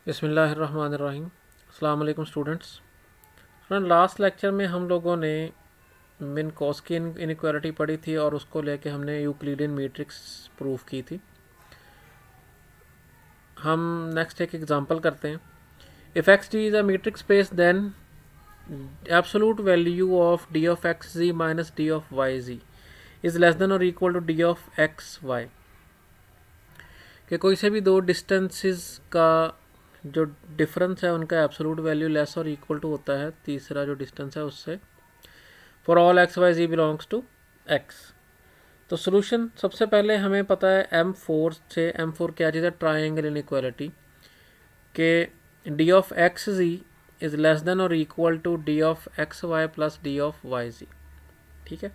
बिस्मिल्लाहिर्रहमानिर्रहीम। अस्सलाम वालेकुम स्टूडेंट्स। लास्ट लेक्चर में हम लोगों ने मिन्कोव्स्की इनइक्वालिटी पढ़ी थी और उसको लेके हमने यूक्लिडियन मैट्रिक्स प्रूफ की थी। हम नेक्स्ट एक एग्जांपल करते हैं। If x d is a metric space then absolute value of d of x z minus D of y z is less than और equal to D of x y. कि कोई से भी दो distances का जो डिफरेंस है उनका एब्सोलूट वैल्यू लेस और इक्वल टू होता है तीसरा जो डिस्टेंस है उससे, for all X Y Z belongs to X. तो सोल्यूशन सबसे पहले हमें पता है M4 से, M4 क्या चीज़ है, ट्राइंगल इनइक्वालिटी के d of x z is less than और equal to D of x y plus D of y z. ठीक है,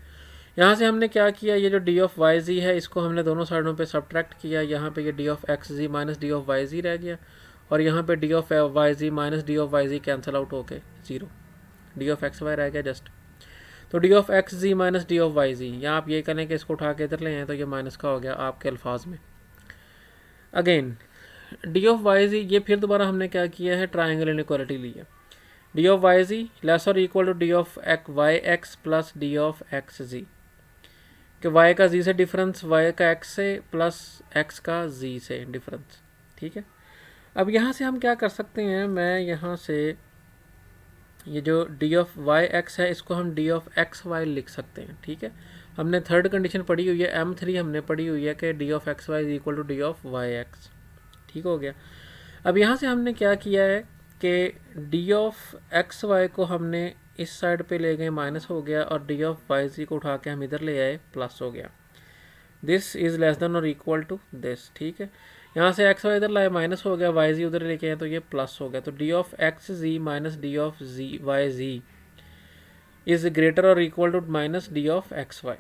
यहाँ से हमने क्या किया, ये जो डी ऑफ वाई जी है इसको हमने दोनों साइडों पे सब्ट्रैक्ट किया। यहाँ पे ये d of x z minus D of y z रह गया और यहाँ पे d of y z minus D of y z cancel out होके zero, d of x y रह गया जस्ट। तो d of x z minus D of y z, या आप ये करें कि इसको उठा के इधर ले आए तो ये माइनस का हो गया आपके अल्फाज में। Again D of y z, ये फिर दोबारा हमने क्या किया है, ट्राइंगल इनइक्वालिटी ली है। D of y z less और equal to D of Y x plus D of x z, कि y का z से डिफरेंस y का x से प्लस x का z से डिफरेंस। ठीक है, अब यहाँ से हम क्या कर सकते हैं, मैं यहाँ से ये जो डी ऑफ वाई एक्स है इसको हम डी ऑफ एक्स वाई लिख सकते हैं। ठीक है, हमने थर्ड कंडीशन पढ़ी हुई है, M3 हमने पढ़ी हुई है कि D of x Y is equal to D of Y X. ठीक हो गया। अब यहाँ से हमने क्या किया है कि डी ऑफ एक्स वाई को हमने इस साइड पे ले गए, माइनस हो गया, और डी ऑफ वाई जी को उठा के हम इधर ले आए, प्लस हो गया। दिस इज़ लेस देन और इक्वल टू दिस। ठीक है, यहाँ से एक्स वाई इधर लाए, माइनस हो गया, वाई जी उधर लेके आए तो ये प्लस हो गया। तो d of x z minus D of z y z is greater और equal to minus D of x Y.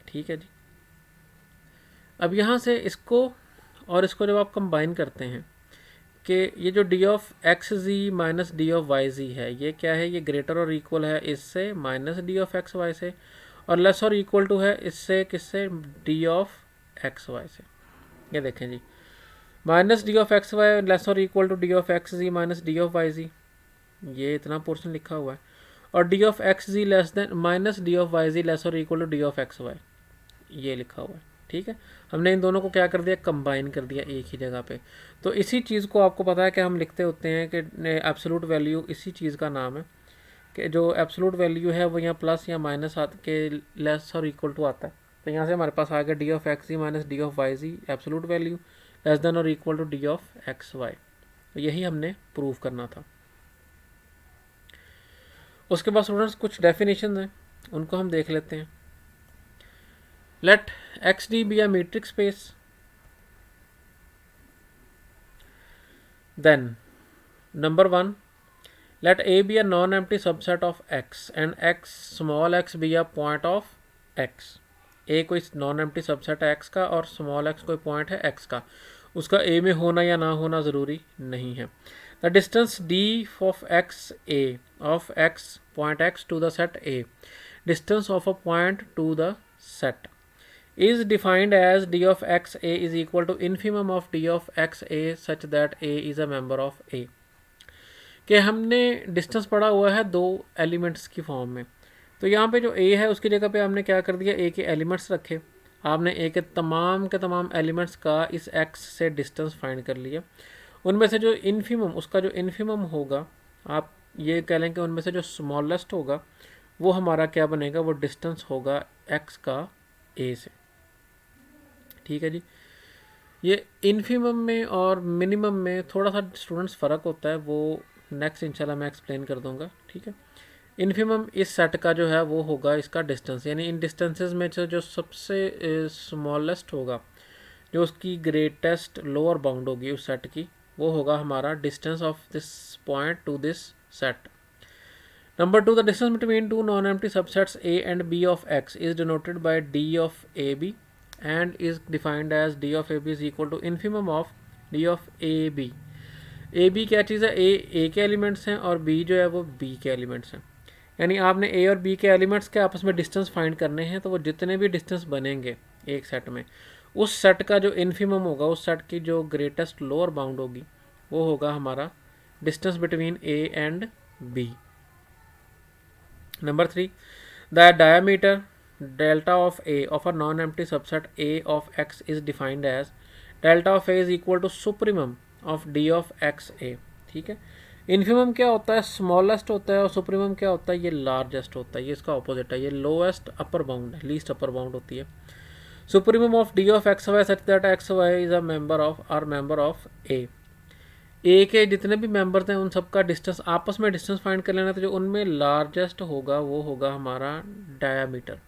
ठीक है जी। अब यहाँ से इसको और इसको जब आप कंबाइन करते हैं कि ये जो d of x z minus D of y z है ये क्या है, ये ग्रेटर और इक्वल है इससे, minus D of x Y से, और लेस और इक्वल टू है इससे, किससे, डी ऑफ एक्स वाई से। ये देखें जी, minus D of x y less और equal to D of x z minus D of y z, ये इतना पोर्शन लिखा हुआ है, और d of x z less than minus D of y z less और equal to D of x y, ये लिखा हुआ है। ठीक है, हमने इन दोनों को क्या कर दिया, कंबाइन कर दिया एक ही जगह पे। तो इसी चीज़ को आपको पता है कि हम लिखते होते हैं कि एब्सोलूट वैल्यू इसी चीज़ का नाम है, कि जो एब्सोलूट वैल्यू है वो यहाँ प्लस या माइनस के लेस और इक्वल टू आता है। तो यहाँ से हमारे पास आ गया d of x z minus D of y z absolute value less than और equal to D of x y. तो यही हमने प्रूव करना था। उसके बाद स्टूडेंट्स कुछ डेफिनेशन हैं उनको हम देख लेते हैं। Let XD be a metric space, then number 1, let A be a non-empty subset of X and X small x be a point of X। A कोई non-empty subset है X का और small x कोई point है X का, उसका A में होना या ना होना ज़रूरी नहीं है। The distance D of X A of X point X to the set A, distance of a point to the set is defined as d of x a is equal to infimum of d of x a such that a is a member of a। कि हमने distance पढ़ा हुआ है दो elements की form में, तो यहाँ पे जो a है उसकी जगह पे हमने क्या कर दिया, a के एलिमेंट्स रखे, आपने a के तमाम एलिमेंट्स का इस x से डिस्टेंस फाइंड कर लिया। उनमें से जो इन्फिमम, उसका जो इन्फिमम होगा, आप ये कह लें कि उनमें से जो स्मॉलेस्ट होगा वो हमारा क्या बनेगा, वो डिस्टेंस होगा x का a से। ठीक है जी, ये इन्फिमम में और मिनिमम में थोड़ा सा स्टूडेंट्स फ़र्क होता है, वो नेक्स्ट इंशाल्लाह मैं एक्सप्लेन कर दूंगा। ठीक है, इन्फिमम इस सेट का जो है वो होगा इसका डिस्टेंस, यानी इन डिस्टेंसेस में जो सबसे स्मॉलेस्ट होगा, जो उसकी ग्रेटेस्ट लोअर बाउंड होगी उस सेट की, वो होगा हमारा distance of this point to this set. Number 2, the distance between two non empty subsets A and B of x is denoted by D of A B and is defined as d of ab is equal to infimum of d of ab। ab क्या चीज़ है, a के elements हैं और b जो है वो b के एलिमेंट्स हैं, यानी आपने a और b के एलिमेंट्स के आपस में डिस्टेंस फाइंड करने हैं। तो वो जितने भी डिस्टेंस बनेंगे एक सेट में, उस सेट का जो इन्फिमम होगा, उस सेट की जो ग्रेटेस्ट लोअर बाउंड होगी, वो होगा हमारा distance between a and b. Number 3, the diameter delta of a of a non empty subset a of x is defined as delta of A is equal to supremum of d of x a. ठीक है, infimum क्या होता है, smallest होता है, और supremum क्या होता है, ये लार्जेस्ट होता है। ये इसका ऑपोजिट है, ये लोएस्ट अपर बाउंड है, लीस्ट अपर बाउंड होती है। Supremum of d of x Y such that x Y is a member of a के जितने भी मेंबर्स हैं उन सबका डिस्टेंस, आपस में डिस्टेंस फाइंड कर लेना। तो जो उनमें लार्जेस्ट होगा वो होगा हमारा डायामीटर।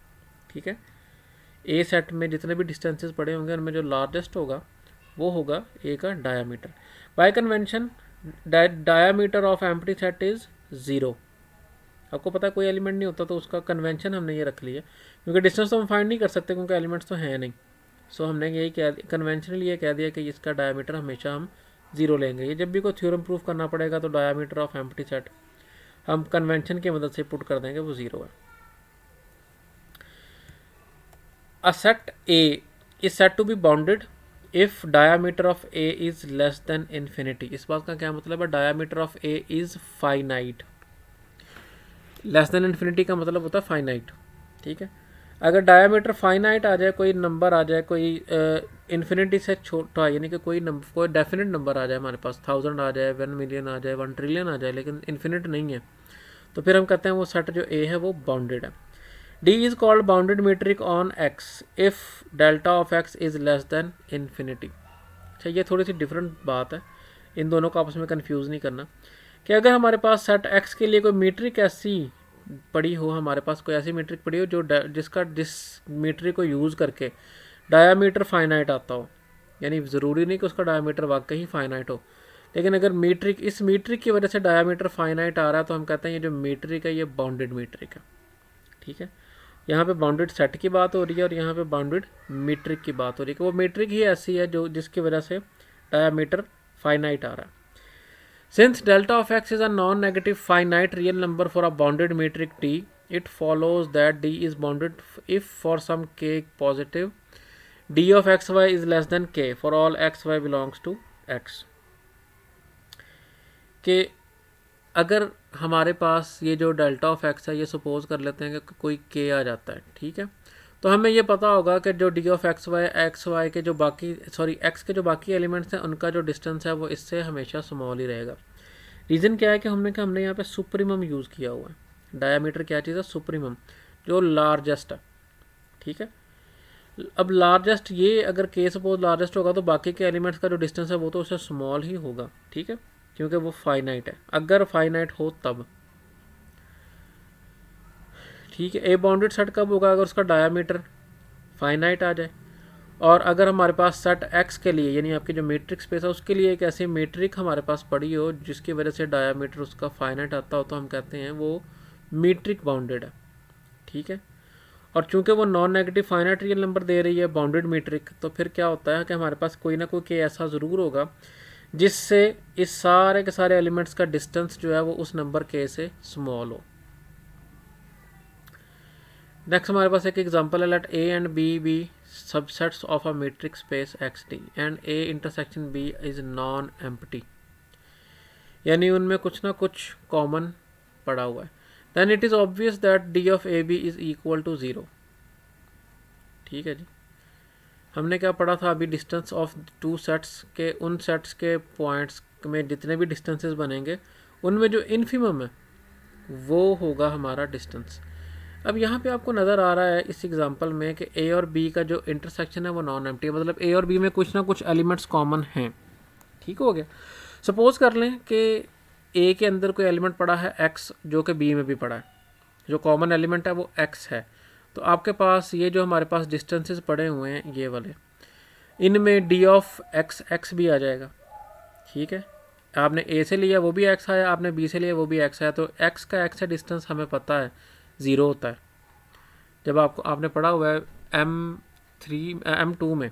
ठीक है, ए सेट में जितने भी डिस्टेंसेस पड़े होंगे उनमें जो लार्जेस्ट होगा वो होगा ए का diameter. Bye convention diameter of empty set is 0। आपको पता है कोई एलिमेंट नहीं होता तो उसका कन्वेंशन हमने ये रख लिया, क्योंकि डिस्टेंस तो हम फाइंड नहीं कर सकते क्योंकि एलिमेंट्स तो हैं नहीं। सो हमने यही कन्वेंशनली ये कह दिया कि इसका डायामीटर हमेशा हम 0 लेंगे। ये जब भी कोई थ्योरम प्रूव करना पड़ेगा तो डायामीटर ऑफ एम्प्टी सेट हम कन्वेंशन की मदद से पुट कर देंगे, वो 0 है। A set A is set to be bounded if diameter of A is less than infinity. इस बात का क्या मतलब है, diameter of A is finite. Less than infinity का मतलब होता है फाइनाइट। ठीक है, अगर डायामीटर फाइनाइट आ जाए, कोई नंबर आ जाए, कोई इन्फिनिटी से छोटा, यानी कि कोई डेफिनेट नंबर आ जाए हमारे पास, 1000 आ जाए, 1 मिलियन आ जाए, 1 ट्रिलियन आ जाए, लेकिन इन्फिनिट नहीं है, तो फिर हम कहते हैं वो सेट जो ए है वो बाउंडेड है। D is called bounded metric on x if delta of x is less than infinity. अच्छा, ये थोड़ी सी डिफरेंट बात है, इन दोनों को आपस में कन्फ्यूज़ नहीं करना। कि अगर हमारे पास सेट एक्स के लिए कोई मीट्रिक ऐसी पड़ी हो, हमारे पास कोई ऐसी मीट्रिक पड़ी हो जिस मीट्रिक को यूज़ करके डायामीटर फाइनाइट आता हो, यानी ज़रूरी नहीं कि उसका डायामीटर वाकई ही फाइनाइट हो, लेकिन अगर इस मीट्रिक की वजह से डायामीटर फाइनाइट आ रहा है तो हम कहते हैं ये जो मीट्रिक है ये बाउंडेड मीट्रिक है। ठीक है, यहाँ पे बाउंडेड सेट की बात हो रही है और यहाँ पे बाउंडेड मीट्रिक की बात हो रही है कि वो मीट्रिक ही ऐसी है जो जिसकी वजह से डायामीटर फाइनाइट आ रहा है। Since delta of x is a non-negative finite real number for a bounded metric t, it follows that d is bounded if for some k positive d of xy is less than k for all xy belongs to x। कि अगर हमारे पास ये जो delta of x है, ये suppose कर लेते हैं कि कोई के आ जाता है। ठीक है, तो हमें ये पता होगा कि जो डी ऑफ एक्स वाई के जो एक्स के जो बाकी एलिमेंट्स हैं उनका जो डिस्टेंस है वो इससे हमेशा स्मॉल ही रहेगा। रीज़न क्या है कि हमने यहाँ पे सुप्रीमम यूज़ किया हुआ है। डायामीटर क्या चीज़ है, सुप्रीमम, जो लार्जेस्ट है। ठीक है, अब लार्जेस्ट, ये अगर के सपोज लार्जेस्ट होगा तो बाकी के एलिमेंट्स का जो डिस्टेंस है वो तो उससे स्मॉल ही होगा। ठीक है, क्योंकि वो फाइनाइट है, अगर फाइनाइट हो तब। ठीक है, ए बाउंडेड सेट कब होगा, अगर उसका डायामीटर फाइनाइट आ जाए। और अगर हमारे पास सेट एक्स के लिए, यानी आपकी जो मीट्रिक स्पेस है उसके लिए एक ऐसी मीट्रिक हमारे पास पड़ी हो जिसकी वजह से डायामीटर उसका फाइनाइट आता हो, तो हम कहते हैं वो मीट्रिक बाउंडेड है। ठीक है, और चूंकि वो non negative finite real number दे रही है बाउंडेड मीट्रिक, तो फिर क्या होता है कि हमारे पास कोई ना कोई के ऐसा ज़रूर होगा जिससे इस सारे के सारे एलिमेंट्स का डिस्टेंस जो है वो उस नंबर के से स्मॉल हो। नेक्स्ट हमारे पास एक एग्जांपल है, let A and B be subsets of a matrix space x D and A intersection B is non empty, यानी उनमें कुछ ना कुछ कॉमन पड़ा हुआ है। Then it is obvious that D of A B is equal to 0। ठीक है जी, हमने क्या पढ़ा था अभी, डिस्टेंस ऑफ टू सेट्स के, उन सेट्स के पॉइंट्स में जितने भी डिस्टेंसेस बनेंगे उनमें जो इन्फिमम है वो होगा हमारा डिस्टेंस। अब यहाँ पे आपको नज़र आ रहा है इस एग्जांपल में कि ए और बी का जो इंटरसेक्शन है वो नॉन एम्प्टी है, मतलब ए और बी में कुछ ना कुछ एलिमेंट्स कॉमन हैं। ठीक हो गया, सपोज कर लें कि ए के अंदर कोई एलिमेंट पड़ा है एक्स जो कि बी में भी पड़ा है, जो कॉमन एलिमेंट है वो एक्स है। तो आपके पास ये जो हमारे पास डिस्टेंसेस पड़े हुए हैं ये वाले, इनमें डी ऑफ एक्स भी आ जाएगा। ठीक है, आपने ए से लिया वो भी एक्स आया, आपने बी से लिया वो भी एक्स आया, तो एक्स का एक्स से डिस्टेंस हमें पता है 0 होता है। जब आपने पढ़ा हुआ है M2 में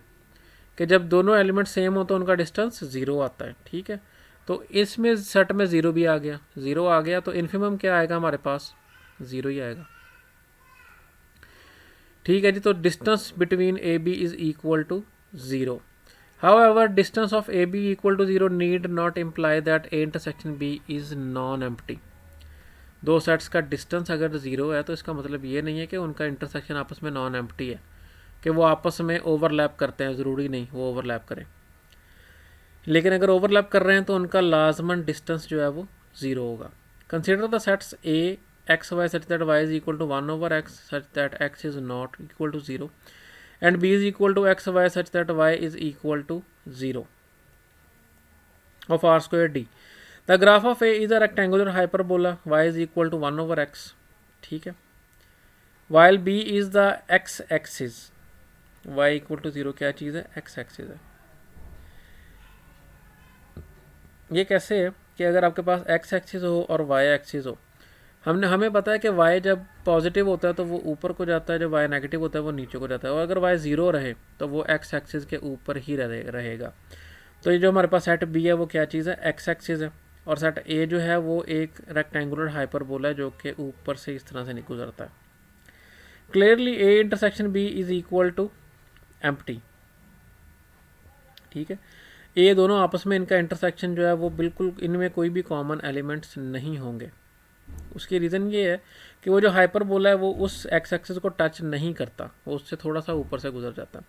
कि जब दोनों एलिमेंट सेम हो तो उनका डिस्टेंस 0 आता है। ठीक है, तो इसमें सेट में 0 भी आ गया, 0 आ गया तो इन्फिमम क्या आएगा हमारे पास, 0 ही आएगा। ठीक है जी, तो distance between A B is equal to 0। However, distance of AB equal to 0 need not imply that A intersection B is non-empty. दो सेट्स का डिस्टेंस अगर ज़ीरो है तो इसका मतलब ये नहीं है कि उनका इंटरसेक्शन आपस में नॉन एम्प्टी है, कि वो आपस में ओवरलैप करते हैं, ज़रूरी नहीं वो ओवरलैप करें। लेकिन अगर ओवरलैप कर रहे हैं तो उनका लाजमन डिस्टेंस जो है वो ज़ीरो होगा। Consider the sets A X Y such that Y is equal to 1/x such that x is not equal to 0 and b is equal to x y such that y is equal to 0 of r square d. The graph of A is a rectangular hyperbola y is equal to 1/x, ठीक है, while b is the x axis, y equal to 0 क्या चीज़ है, x axis है। ये कैसे है कि अगर आपके पास x एक्सिस हो और y एक्सिस हो, हमें पता है कि y जब पॉजिटिव होता है तो वो ऊपर को जाता है, जब y नेगेटिव होता है वो नीचे को जाता है, और अगर y ज़ीरो रहे तो वो x एक्सिस के ऊपर ही रहेगा। तो ये जो हमारे पास सेट B है वो क्या चीज़ है, x एक्सिस है, और सेट A जो है वो एक रेक्टेंगुलर हाइपरबोला है जो कि ऊपर से इस तरह से नहीं गुजरता है। Clearly A intersection B is equal to empty, ठीक है। ये दोनों आपस में इनका इंटरसेक्शन जो है वो बिल्कुल, इनमें कोई भी कॉमन एलिमेंट्स नहीं होंगे। उसकी रीज़न ये है कि वो जो हाइपरबोला है वो उस एक्स एक्सिस को टच नहीं करता, वो उससे थोड़ा सा ऊपर से गुजर जाता है।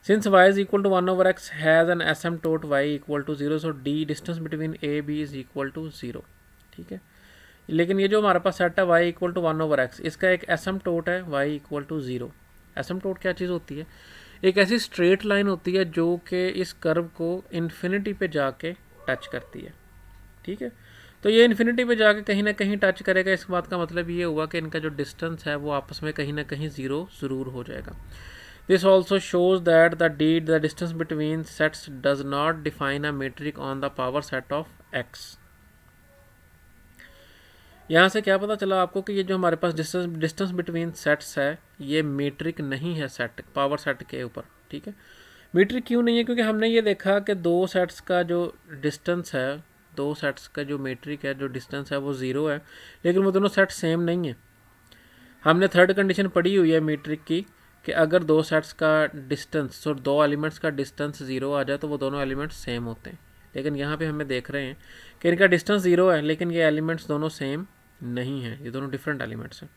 Since y is equal to 1/x has an asymptote y equal to 0, so d distance between a b is equal to 0, ठीक है। लेकिन ये जो हमारे पास सेट है y इक्वल टू 1/x, इसका एक एसिम्प्टोट है y इक्वल टू 0। एसिम्प्टोट क्या चीज़ होती है, एक ऐसी स्ट्रेट लाइन होती है जो कि इस कर्व को इन्फिनिटी पे जाके टच करती है, ठीक है। तो ये इन्फिनिटी पे जाके कहीं ना कहीं टच करेगा, इस बात का मतलब ये हुआ कि इनका जो डिस्टेंस है वो आपस में कहीं ना कहीं ज़ीरो ज़रूर हो जाएगा। This also shows that the distance between sets does not define a metric on the power set of X. यहाँ से क्या पता चला आपको कि ये जो हमारे पास डिस्टेंस बिटवीन सेट्स है ये मेट्रिक नहीं है सेट पावर सेट के ऊपर, ठीक है। मेट्रिक क्यों नहीं है, क्योंकि हमने ये देखा कि दो सेट्स का जो डिस्टेंस है, दो सेट्स का जो मेट्रिक है, जो डिस्टेंस है वो ज़ीरो है, लेकिन वो दोनों सेट सेम नहीं है। हमने थर्ड कंडीशन पढ़ी हुई है मेट्रिक की कि अगर दो सेट्स का डिस्टेंस, तो दो एलिमेंट्स का डिस्टेंस ज़ीरो आ जाए तो वो दोनों एलिमेंट्स सेम होते हैं। लेकिन यहाँ पे हमें देख रहे हैं कि इनका डिस्टेंस ज़ीरो है लेकिन ये एलिमेंट्स दोनों सेम नहीं है, ये दोनों डिफरेंट एलिमेंट्स हैं।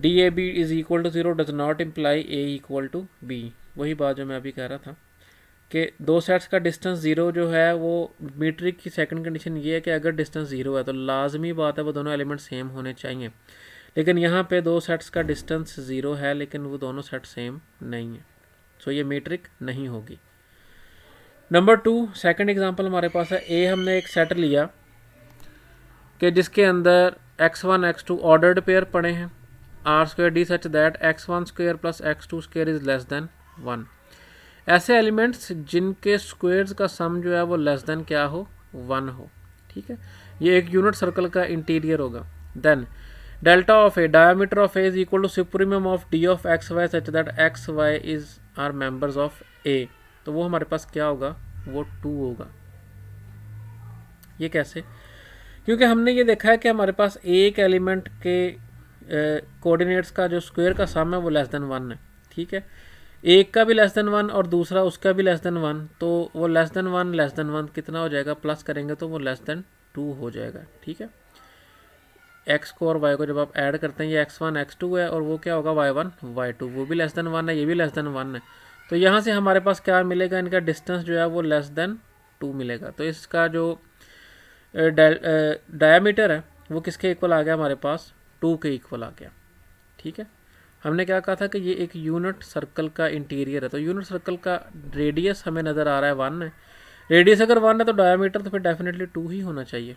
D A B is equal to 0 does not imply A equal to B. वही बात जो मैं अभी कह रहा था कि दो सेट्स का डिस्टेंस ज़ीरो जो है वो मीट्रिक की सेकंड कंडीशन ये है कि अगर डिस्टेंस ज़ीरो है तो लाजमी बात है वो दोनों एलिमेंट सेम होने चाहिए। लेकिन यहाँ पे दो सेट्स का डिस्टेंस ज़ीरो है लेकिन वो दोनों सेट सेम नहीं है, सो ये मीट्रिक नहीं होगी। नंबर 2 सेकंड एग्जांपल हमारे पास है। ए हमने एक सेट लिया कि जिसके अंदर x1 x2 ऑर्डर्ड पेयर पड़े हैं, R square D such that x1 square plus x2 square is less than 1। ऐसे एलिमेंट्स जिनके स्क्वायर्स का सम जो है वो लेस देन क्या हो, 1 हो, ठीक है। ये एक यूनिट सर्कल का इंटीरियर होगा। Then delta of a, diameter of A is equal to supremum of d of x Y such that x Y is are members of a. तो वो हमारे पास क्या होगा, वो 2 होगा। ये कैसे, क्योंकि हमने ये देखा है कि हमारे पास एक एलिमेंट के कोऑर्डिनेट्स का जो स्क्वायर का सम है वो लेस देन 1 है, ठीक है। एक का भी लेस देन 1 और दूसरा उसका भी लेस देन 1, तो वो लेस देन 1 कितना हो जाएगा, प्लस करेंगे तो वो लेस देन 2 हो जाएगा, ठीक है। एक्स को और वाई को जब आप ऐड करते हैं ये x1 x2 है और वो क्या होगा y1 y2, वो भी लेस देन 1 है, ये भी लेस देन 1 है। तो यहाँ से हमारे पास क्या मिलेगा, इनका डिस्टेंस जो है वो लेस देन 2 मिलेगा। तो इसका जो डायमीटर है वो किसके इक्वल आ गया, हमारे पास 2 के इक्वल आ गया, ठीक है। हमने क्या कहा था कि ये एक यूनिट सर्कल का इंटीरियर है, तो यूनिट सर्कल का रेडियस हमें नज़र आ रहा है 1 है। रेडियस अगर 1 है तो डायमीटर तो फिर डेफिनेटली 2 ही होना चाहिए।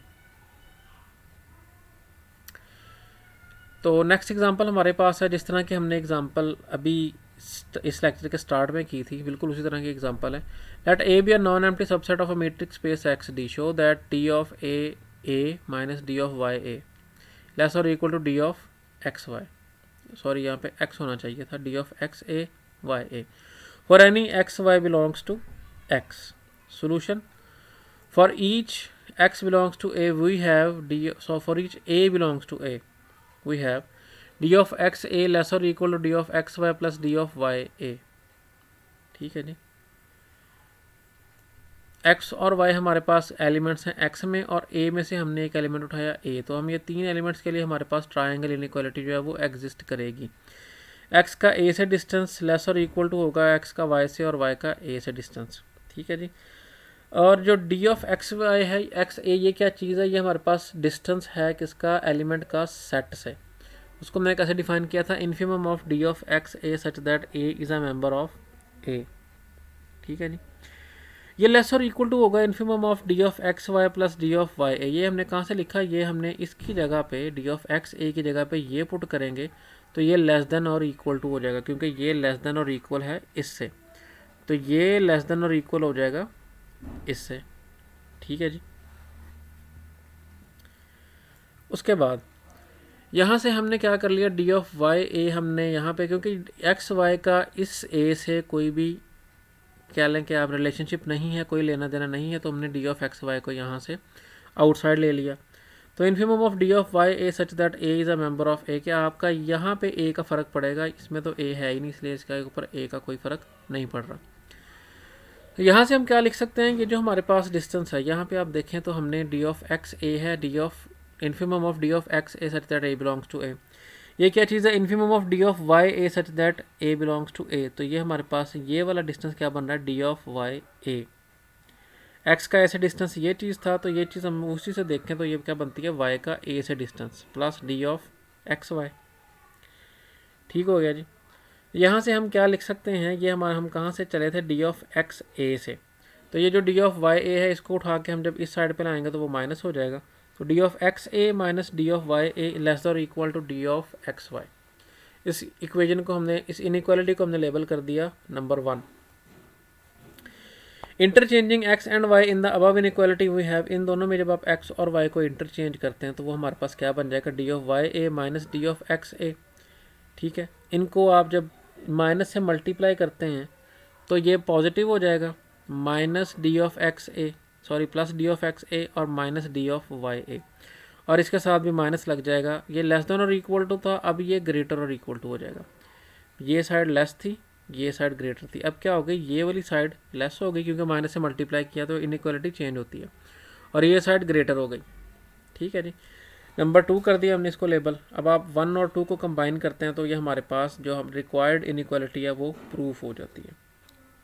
तो नेक्स्ट एग्जांपल हमारे पास है, जिस तरह की हमने एग्जांपल अभी इस लेक्चर के स्टार्ट में की थी, बिल्कुल उसी तरह की एग्जांपल है। Let a be a non empty subset of a matrix space x d, show that D of a minus D of Y a less और equal to D of x y. Sorry यहाँ पे x होना चाहिए था, d of x a y a for any x y belongs to x। Solution, for each x belongs to a we have d, so for each a belongs to a we have d of x a less or equal to d of x y plus d of y a, ठीक है जी। X और Y हमारे पास elements हैं x में, और ए में से हमने एक एलिमेंट उठाया ए, तो हम ये तीन एलिमेंट्स के लिए हमारे पास ट्रायंगल इनइक्वालिटी जो है वो एग्जिस्ट करेगी। एक्स का ए से डिस्टेंस लेस और इक्वल टू होगा एक्स का वाई से, और वाई का ए से डिस्टेंस। ठीक है जी। और जो डी ऑफ एक्स वाई है, एक्स ए, ये क्या चीज़ है, ये हमारे पास डिस्टेंस है किसका, एलिमेंट का सेट से। उसको मैंने कैसे डिफाइन किया था, infimum of d of x a such that a is a member of a. ठीक है जी। ये लेस और इक्वल टू होगा infimum of d of x y plus D of Y a. ये हमने कहाँ से लिखा, ये हमने इसकी जगह पे डी ऑफ एक्स ए की जगह पे ये पुट करेंगे तो ये लेस देन और इक्वल टू हो जाएगा, क्योंकि ये लेस देन और इक्वल है इससे, तो ये लेस देन और इक्वल हो जाएगा इससे। ठीक है जी। उसके बाद यहाँ से हमने क्या कर लिया, डी ऑफ वाई ए हमने यहाँ पे, क्योंकि एक्स वाई का इस ए से कोई भी क्या लें कि आप रिलेशनशिप नहीं है, कोई लेना देना नहीं है, तो हमने डी ऑफ एक्स वाई को यहाँ से आउटसाइड ले लिया। तो infimum of d of Y a such that a is a member of a, क्या आपका यहाँ पे ए का फ़र्क पड़ेगा, इसमें तो ए है ही नहीं, इसलिए इसके ऊपर ए का कोई फ़र्क नहीं पड़ रहा। तो यहाँ से हम क्या लिख सकते हैं, कि जो हमारे पास डिस्टेंस है, यहाँ पे आप देखें तो हमने डी ऑफ एक्स ए है, D of infimum of d of x a such that a belongs to a. ये क्या चीज़ है, infimum of d of Y a such that a belongs to a. तो ये हमारे पास ये वाला डिस्टेंस क्या बन रहा है, D of Y A. X का ऐसे डिस्टेंस ये चीज़ था, तो ये चीज़ हम उसी से देखें तो ये क्या बनती है, वाई का ए से distance plus D of x Y. ठीक हो गया जी। यहाँ से हम क्या लिख सकते हैं, ये हमारा, हम कहाँ से चले थे, डी ऑफ एक्स ए से, तो ये जो डी ऑफ वाई ए है इसको उठा के हम जब इस साइड पे लाएंगे तो वो माइनस हो जाएगा। तो d of x a minus D of Y a less और equal to D of x y. इस इक्वेशन को हमने, इस इनइक्वालिटी को हमने लेबल कर दिया number 1। Interchanging x and y in the above inequality we have, इन दोनों में जब आप एक्स और वाई को इंटरचेंज करते हैं तो वो हमारे पास क्या बन जाएगा, d of Y a minus D of x a. ठीक है, इनको आप जब माइनस से मल्टीप्लाई करते हैं तो ये पॉजिटिव हो जाएगा, minus D of x a, sorry plus D of x a और minus D of Y a, और इसके साथ भी माइनस लग जाएगा। ये लेस देन और इक्वल टू था, अब ये ग्रेटर और इक्वल टू हो जाएगा। ये साइड लेस थी, ये साइड ग्रेटर थी, अब क्या हो गई, ये वाली साइड लेस हो गई क्योंकि माइनस से मल्टीप्लाई किया तो इनइक्वालिटी चेंज होती है, और ये साइड ग्रेटर हो गई। ठीक है जी। नंबर 2 कर दिया हमने इसको लेबल। अब आप 1 और 2 को कंबाइन करते हैं तो ये हमारे पास जो हम रिक्वायर्ड इनइक्वालिटी है वो प्रूफ हो जाती है।